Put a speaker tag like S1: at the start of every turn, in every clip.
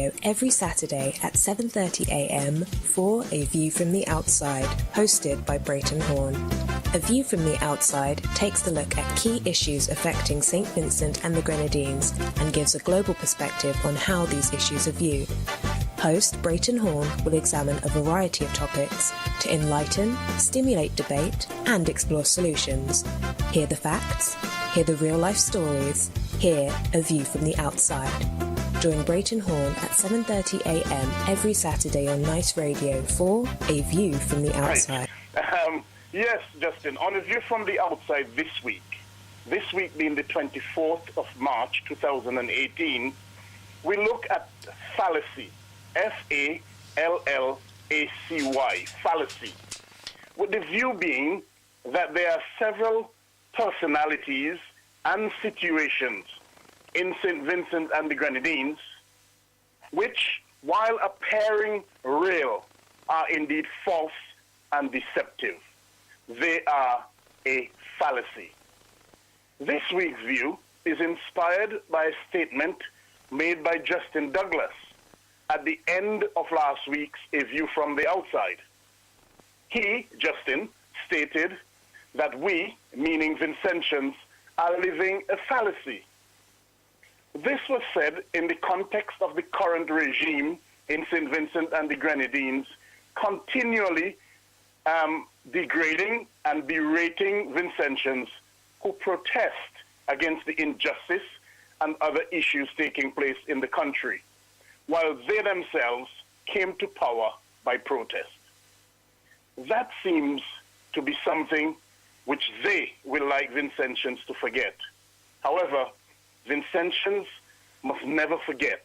S1: Radio every Saturday at 7:30 a.m. for A View from the Outside, hosted by Brereton Horne. A View from the Outside takes a look at key issues affecting St. Vincent and the Grenadines and gives a global perspective on how these issues are viewed. Host Brereton Horne will examine a variety of topics to enlighten, stimulate debate, and explore solutions. Hear the facts, hear the real-life stories, hear A View from the Outside. Join Brereton Horne at 7:30 a.m. every Saturday on NiceRadio for A View from the Outside.
S2: Right. Yes, Justin, on A View from the Outside this week being the 24th of March 2018, we look at fallacy. Fallacy, fallacy, with the view being that there are several personalities and situations in St. Vincent and the Grenadines which, while appearing real, are indeed false and deceptive. They are a fallacy. This week's view is inspired by a statement made by Justin Douglas at the end of last week's A View from the Outside. He, Justin, stated that we, meaning Vincentians, are living a fallacy. This was said in the context of the current regime in St. Vincent and the Grenadines continually degrading and berating Vincentians who protest against the injustice and other issues taking place in the country, while they themselves came to power by protest. That seems to be something which they will like Vincentians to forget. However, Vincentians must never forget,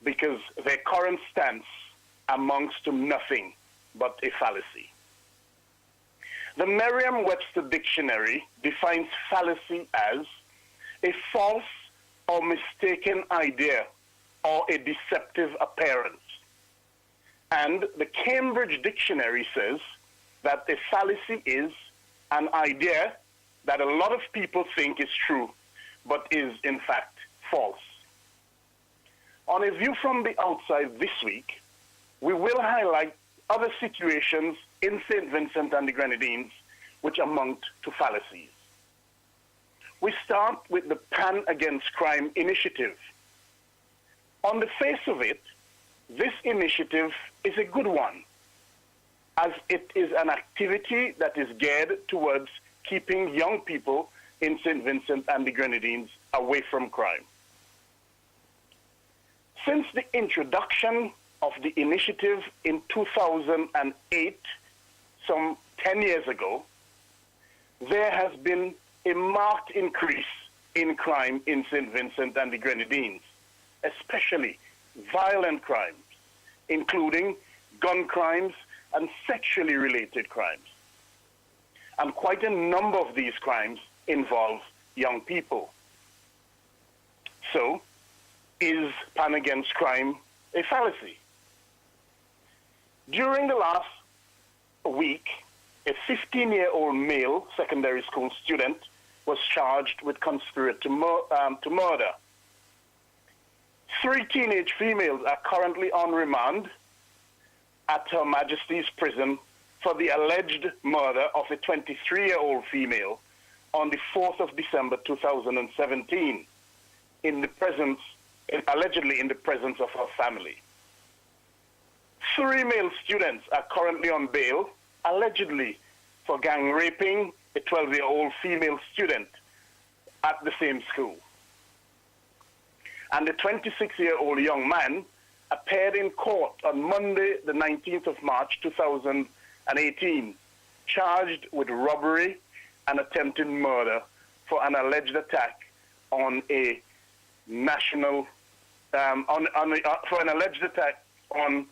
S2: because their current stance amounts to nothing but a fallacy. The Merriam-Webster Dictionary defines fallacy as a false or mistaken idea or a deceptive appearance. And the Cambridge Dictionary says that a fallacy is an idea that a lot of people think is true, but is in fact false. On A View from the Outside this week, we will highlight other situations in St. Vincent and the Grenadines which amount to fallacies. We start with the Pan Against Crime initiative. On the face of it, this initiative is a good one, as it is an activity that is geared towards keeping young people in St. Vincent and the Grenadines away from crime. Since the introduction of the initiative in 2008, some 10 years ago, there has been a marked increase in crime in St. Vincent and the Grenadines, especially violent crimes, including gun crimes and sexually related crimes. And quite a number of these crimes involve young people. So, is Pan Against Crime a fallacy? During the last week, a 15-year-old male secondary school student was charged with conspiracy to murder. 3 teenage females are currently on remand at Her Majesty's Prison for the alleged murder of a 23-year-old female on the 4th of December 2017, allegedly in the presence of her family. 3 male students are currently on bail, allegedly for gang raping a 12-year-old female student at the same school. And the 26-year-old young man appeared in court on Monday, the 19th of March 2018, charged with robbery and attempted murder for an alleged attack on a national, for an alleged attack on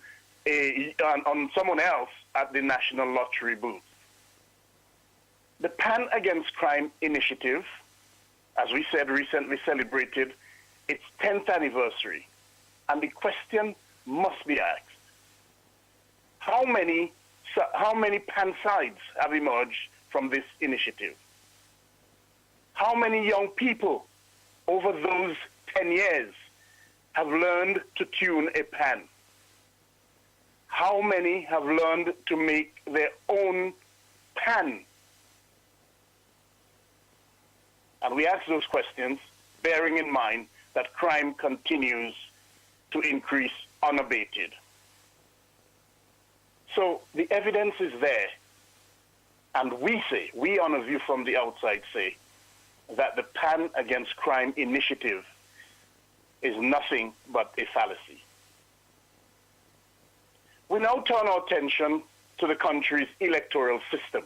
S2: someone else at the National Lottery booth. The Pan Against Crime initiative, as we said, recently celebrated its 10th anniversary, and the question must be asked: how many pan sides have emerged from this initiative? How many young people over those 10 years have learned to tune a pan? How many have learned to make their own pan? And we ask those questions bearing in mind that crime continues to increase unabated. So the evidence is there. And we on a view from the outside say, that the Pan Against Crime initiative is nothing but a fallacy. We now turn our attention to the country's electoral system.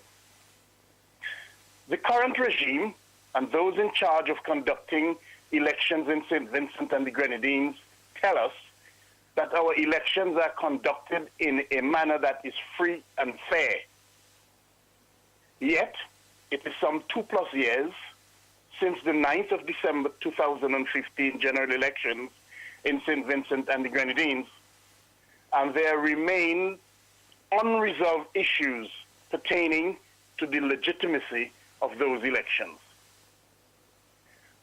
S2: The current regime and those in charge of conducting elections in St. Vincent and the Grenadines tell us that our elections are conducted in a manner that is free and fair. Yet, it is some 2+ years since the 9th of December 2015 general elections in St. Vincent and the Grenadines, and there remain unresolved issues pertaining to the legitimacy of those elections.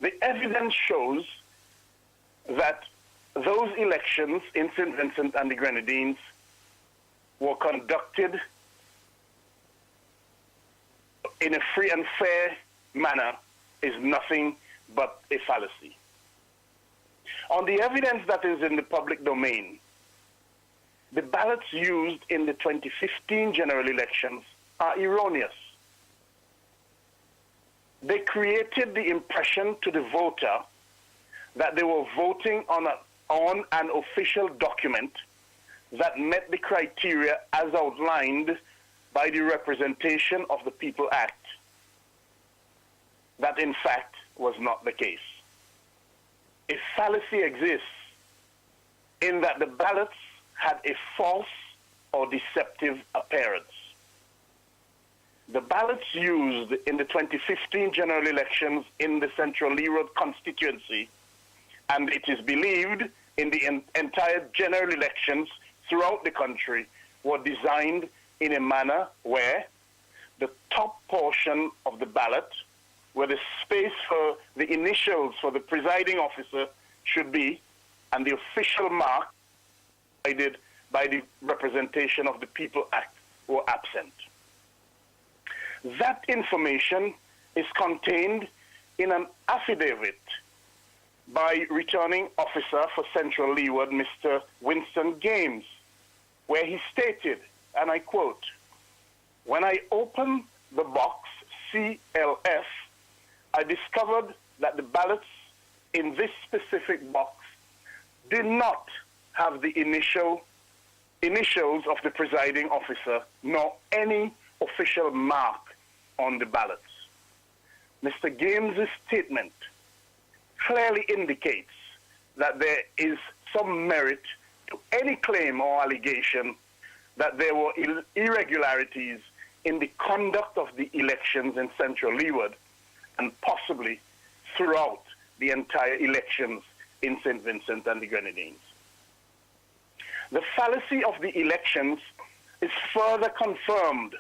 S2: The evidence shows that those elections in St. Vincent and the Grenadines were conducted in a free and fair manner is nothing but a fallacy. On the evidence that is in the public domain, the ballots used in the 2015 general elections are erroneous. They created the impression to the voter that they were voting on an official document that met the criteria as outlined by the Representation of the People Act. That, in fact, was not the case. A fallacy exists in that the ballots had a false or deceptive appearance. The ballots used in the 2015 general elections in the Central Leeward constituency, and it is believed in the entire general elections throughout the country, were designed in a manner where the top portion of the ballot, where the space for the initials for the presiding officer should be, and the official mark provided by the Representation of the People Act were absent. That information is contained in an affidavit by returning officer for Central Leeward, Mr. Vincent, where he stated, and I quote, "When I opened the box CLF, I discovered that the ballots in this specific box did not have the initials of the presiding officer, nor any official mark on the ballots." Mr. Games' statement clearly indicates that there is some merit to any claim or allegation that there were irregularities in the conduct of the elections in Central Leeward and possibly throughout the entire elections in St. Vincent and the Grenadines. The fallacy of the elections is further confirmed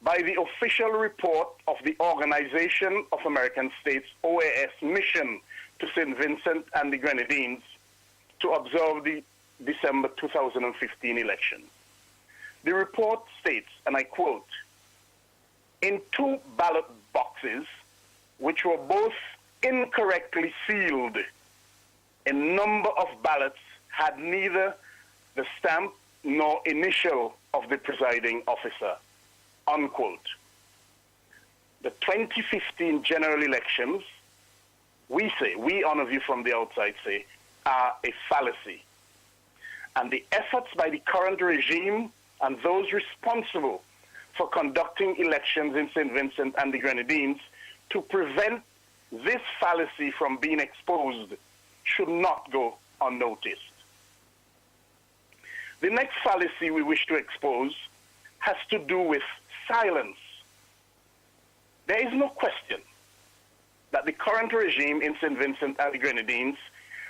S2: by the official report of the Organization of American States, OAS, mission to St. Vincent and the Grenadines to observe the December 2015 election. The report states, and I quote, "In 2 ballot boxes, which were both incorrectly sealed, a number of ballots had neither the stamp nor initial of the presiding officer," unquote. The 2015 general elections, we on a view from the outside say, are a fallacy. And the efforts by the current regime and those responsible for conducting elections in St. Vincent and the Grenadines to prevent this fallacy from being exposed should not go unnoticed. The next fallacy we wish to expose has to do with silence. There is no question that the current regime in St. Vincent and the Grenadines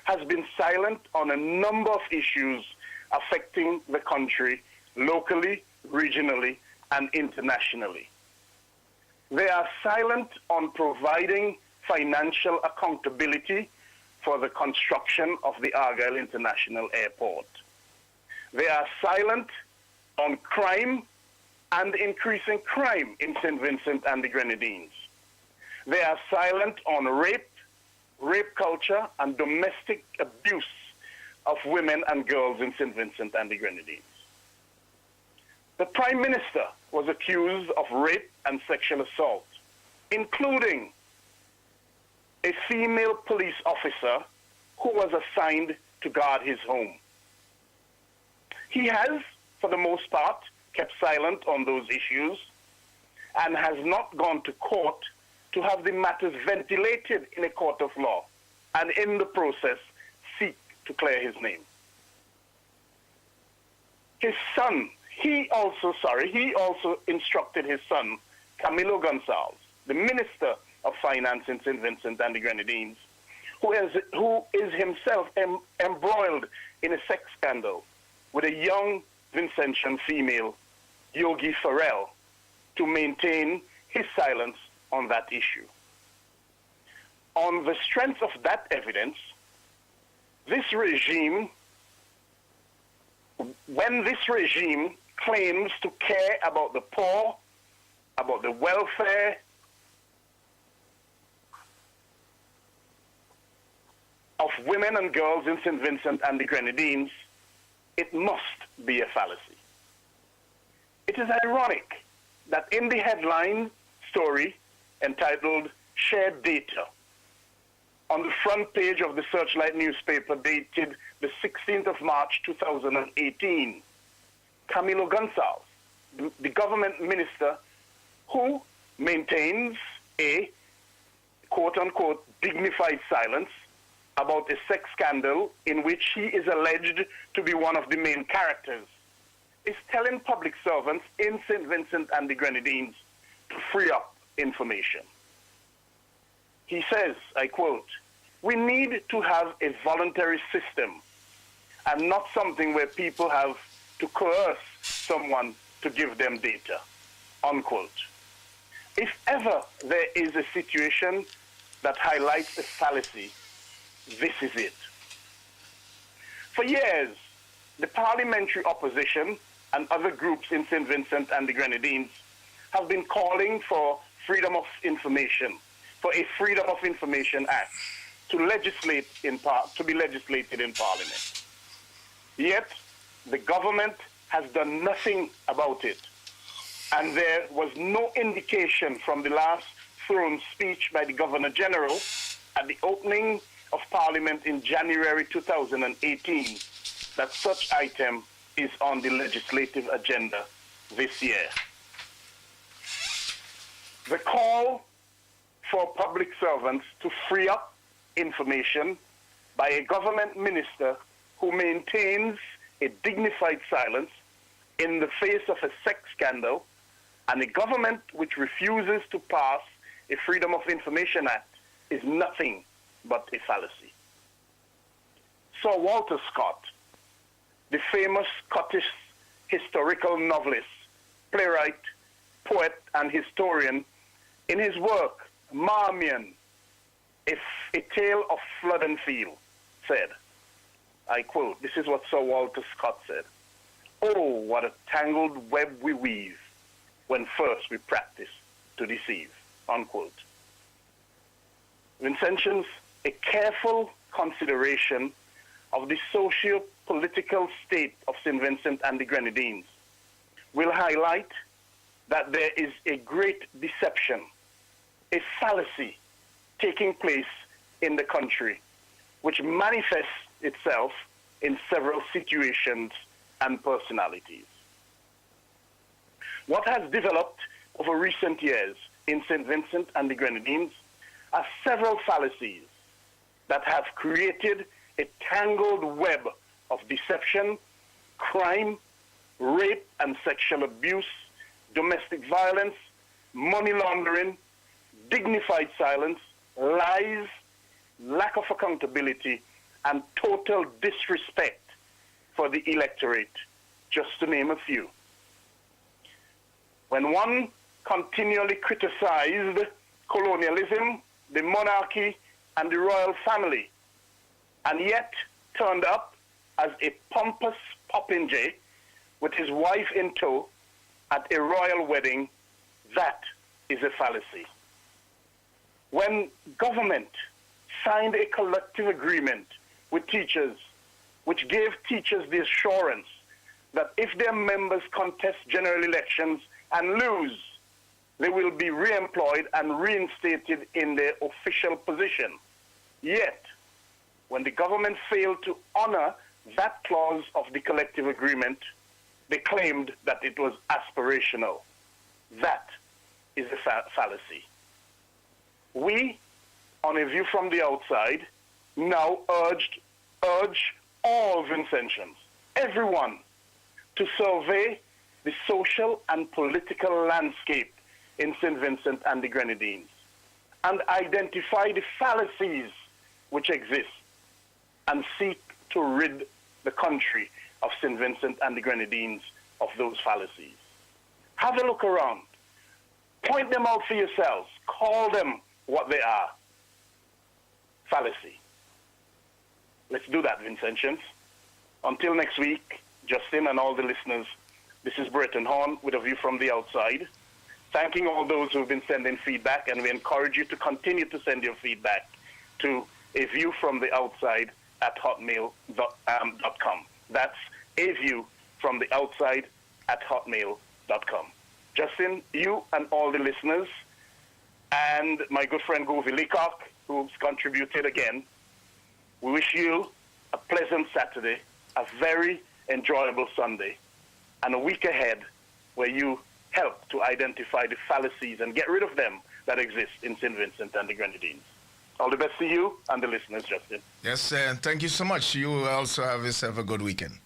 S2: has been silent on a number of issues affecting the country locally, regionally, and internationally. They are silent on providing financial accountability for the construction of the Argyle International Airport. They are silent on crime and increasing crime in St. Vincent and the Grenadines. They are silent on rape culture, and domestic abuse of women and girls in St. Vincent and the Grenadines. The Prime Minister was accused of rape and sexual assault, including a female police officer who was assigned to guard his home. He has, for the most part, kept silent on those issues and has not gone to court to have the matters ventilated in a court of law and in the process seek to clear his name. His son, he also instructed his son, Camilo Gonçalves, the Minister of Finance in St. Vincent and the Grenadines, who is himself embroiled in a sex scandal with a young Vincentian female, Yogi Farrell, to maintain his silence on that issue. On the strength of that evidence, when this regime claims to care about the poor, about the welfare of women and girls in St. Vincent and the Grenadines, it must be a fallacy. It is ironic that in the headline story entitled Shared Data, on the front page of the Searchlight newspaper dated the 16th of March 2018, Camilo Gonçalves, the government minister who maintains a quote-unquote dignified silence about a sex scandal in which he is alleged to be one of the main characters, is telling public servants in St. Vincent and the Grenadines to free up information. He says, I quote, "We need to have a voluntary system and not something where people have to coerce someone to give them data," unquote. If ever there is a situation that highlights a fallacy, this is it. For years, the parliamentary opposition and other groups in St. Vincent and the Grenadines have been calling for freedom of information, for a Freedom of Information Act to be legislated in Parliament. Yet, the government has done nothing about it, and there was no indication from the last throne speech by the Governor General at the opening of Parliament in January 2018 that such item is on the legislative agenda this year. The call for public servants to free up information by a government minister who maintains a dignified silence in the face of a sex scandal and a government which refuses to pass a Freedom of Information Act is nothing but a fallacy. Sir Walter Scott, the famous Scottish historical novelist, playwright, poet, and historian, in his work, Marmion, A Tale of Flood and Field, said, I quote, this is what Sir Walter Scott said, "Oh, what a tangled web we weave when first we practice to deceive," unquote. Vincentians, a careful consideration of the socio-political state of St. Vincent and the Grenadines will highlight that there is a great deception, a fallacy taking place in the country, which manifests itself in several situations and personalities. What has developed over recent years in St. Vincent and the Grenadines are several fallacies that have created a tangled web of deception, crime, rape and sexual abuse, domestic violence, money laundering, dignified silence, lies, lack of accountability, and total disrespect for the electorate, just to name a few. When one continually criticized colonialism, the monarchy, and the royal family and yet turned up as a pompous popinjay with his wife in tow at a royal wedding, that is a fallacy. When government signed a collective agreement with teachers, which gave teachers the assurance that if their members contest general elections and lose, they will be re-employed and reinstated in their official position. Yet, when the government failed to honor that clause of the collective agreement, they claimed that it was aspirational. That is a fallacy. We, on A View from the Outside, now urge all Vincentians, everyone, to survey the social and political landscape in St. Vincent and the Grenadines and identify the fallacies which exist and seek to rid the country of St. Vincent and the Grenadines of those fallacies. Have a look around. Point them out for yourselves. Call them what they are. Fallacy. Let's do that, Vincentians. Until next week, Justin and all the listeners, this is Brereton Horne with A View from the Outside. Thanking all those who have been sending feedback, and we encourage you to continue to send your feedback to aviewfromtheoutside@hotmail.com. That's aviewfromtheoutside@hotmail.com. Justin, you and all the listeners, and my good friend Govi Leacock, who's contributed again, we wish you a pleasant Saturday, a very enjoyable Sunday, and a week ahead where you help to identify the fallacies and get rid of them that exist in St. Vincent and the Grenadines. All the best to you and the listeners, Justin.
S3: Yes, thank you so much. You also have yourself a good weekend.